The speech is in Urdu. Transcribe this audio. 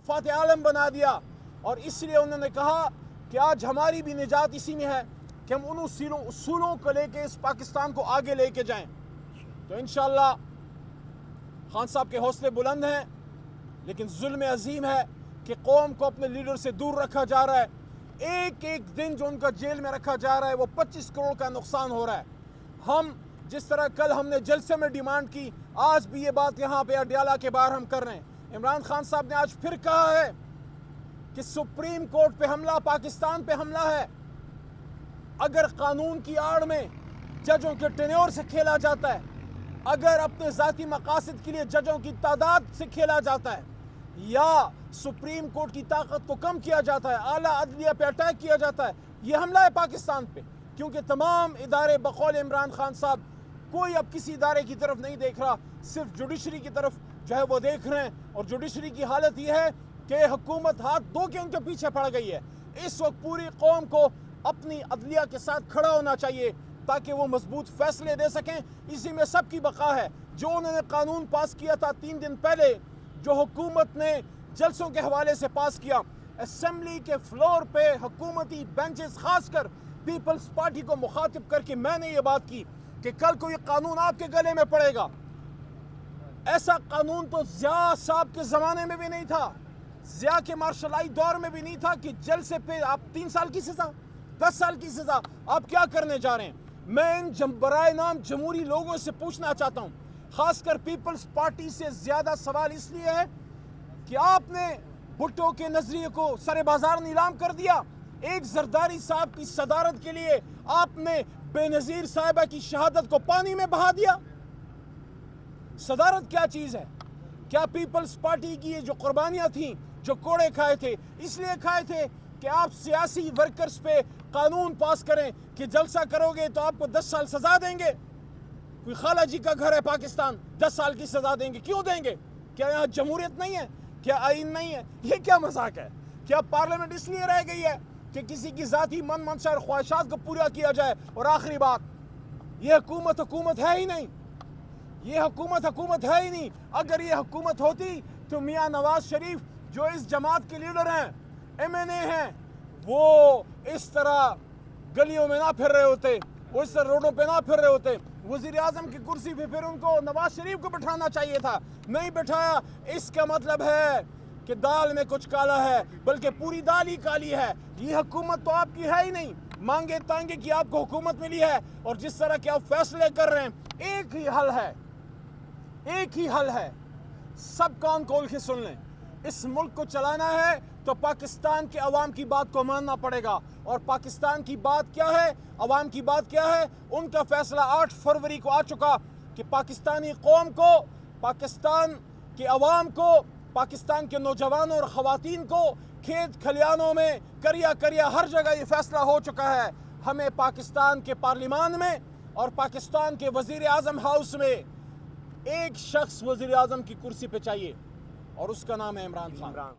فاتح عالم بنا دیا، اور اس لیے انہوں نے کہا کہ آج ہماری بھی نجات اسی میں ہے کہ ہم ان اصولوں کو لے کے اس پاکستان کو آگے لے کے جائیں۔ تو انشاءاللہ خان صاحب کے حوصلے بلند ہیں، لیکن ظلم عظیم ہے کہ قوم کو اپنے لیڈر سے دور رکھا جا رہا ہے۔ ایک ایک دن جو ان کا جیل میں رکھا جا رہا ہے وہ 25 کروڑ کا نقصان ہو رہا ہے۔ ہم جس طرح کل ہم نے جلسے میں ڈیمانڈ کی، آج بھی یہ بات یہاں پہ اڈیالہ کے باہر ہم کر رہے ہیں۔ عمران خان صاحب نے آج پھر کہا ہے کہ سپریم کورٹ پہ حملہ پاکستان پہ حملہ ہے۔ اگر قانون کی آڑ میں ججوں کے ٹینیور سے کھیلا جاتا ہے، اگر اپنے ذاتی مقاصد کے لیے ججوں کی تعداد سے کھیلا جاتا ہے، یا سپریم کورٹ کی طاقت کو کم کیا جاتا ہے، اعلیٰ عدلیہ پہ اٹیک کیا جاتا ہے، یہ حملہ ہے پاکستان پہ۔ کیونکہ تمام ادارے بقول عمران خان صاحب کوئی اب کسی ادارے کی طرف نہیں دیکھ رہا، صرف جوڈیشری کی طرف جو ہے وہ دیکھ رہے ہیں، اور جوڈیشری کی حالت یہ ہے کہ حکومت ہاتھ دھو کے ان کے پیچھے پڑ گئی ہے۔ اس وقت پوری قوم کو اپنی عدلیہ کے ساتھ کھڑا ہونا چاہیے تاکہ وہ مضبوط فیصلے دے سکیں۔ اسی میں سب کی بقا ہے۔ جو انہوں نے قانون پاس کیا تھا 3 دن پہلے، جو حکومت نے جلسوں کے حوالے سے پاس کیا، اسمبلی کے فلور پہ حکومتی بینچز، خاص کر پیپلز پارٹی کو مخاطب کر کے میں نے یہ بات کی کہ کل کو یہ قانون آپ کے گلے میں پڑے گا۔ ایسا قانون تو ضیاء صاحب کے زمانے میں بھی نہیں تھا، ضیاء کے مارشلائی دور میں بھی نہیں تھا کہ جلسے پہ آپ 3 سال کی سزا، 10 سال کی سزا، آپ کیا کرنے جا رہے ہیں؟ میں ان برائے نام جمہوری لوگوں سے پوچھنا چاہتا ہوں، خاص کر پیپلز پارٹی سے زیادہ سوال اس لیے ہے کہ آپ نے بھٹو کے نظریے کو سر بازار نیلام کر دیا۔ ایک زرداری صاحب کی صدارت کے لیے آپ نے بے نظیر صاحبہ کی شہادت کو پانی میں بہا دیا۔ صدارت کیا چیز ہے؟ کیا پیپلز پارٹی کی یہ جو قربانیاں تھیں، جو کوڑے کھائے تھے، اس لیے کھائے تھے کہ آپ سیاسی ورکرز پہ قانون پاس کریں کہ جلسہ کرو گے تو آپ کو 10 سال سزا دیں گے؟ کوئی خالہ جی کا گھر ہے پاکستان، 10 سال کی سزا دیں گے؟ کیوں دیں گے؟ کیا یہاں جمہوریت نہیں ہے؟ کیا آئین نہیں ہے؟ یہ کیا مذاق ہے؟ کیا پارلیمنٹ اس لیے رہ گئی ہے کہ کسی کی ذاتی من منشا اور خواہشات کو پورا کیا جائے؟ اور آخری بات، یہ حکومت ہے ہی نہیں، یہ حکومت ہے ہی نہیں۔ اگر یہ حکومت ہوتی تو میاں نواز شریف جو اس جماعت کے لیڈر ہیں، MNA ہیں، وہ اس طرح گلیوں میں نہ پھر رہے ہوتے، وہ اس طرح روڈوں پہ نہ پھر رہے ہوتے۔ وزیر اعظم کی کرسی پہ پھر ان کو نواز شریف کو بٹھانا چاہیے تھا، نہیں بٹھایا۔ اس کا مطلب ہے کہ دال میں کچھ کالا ہے، بلکہ پوری دال ہی کالی ہے۔ یہ حکومت تو آپ کی ہے ہی نہیں، مانگے تانگے کی آپ کو حکومت ملی ہے، اور جس طرح کے آپ فیصلے کر رہے ہیں، ایک ہی حل ہے، سب کان کھول کے سن لیں۔ اس ملک کو چلانا ہے تو پاکستان کے عوام کی بات کو ماننا پڑے گا، اور پاکستان کی بات کیا ہے، عوام کی بات کیا ہے؟ ان کا فیصلہ 8 فروری کو آ چکا کہ پاکستانی قوم کو، پاکستان کے عوام کو، پاکستان کے نوجوانوں اور خواتین کو کھیت کھلیانوں میں کریا ہر جگہ یہ فیصلہ ہو چکا ہے۔ ہمیں پاکستان کے پارلیمان میں اور پاکستان کے وزیر اعظم ہاؤس میں ایک شخص وزیر اعظم کی کرسی پہ چاہیے، اور اس کا نام ہے عمران خان۔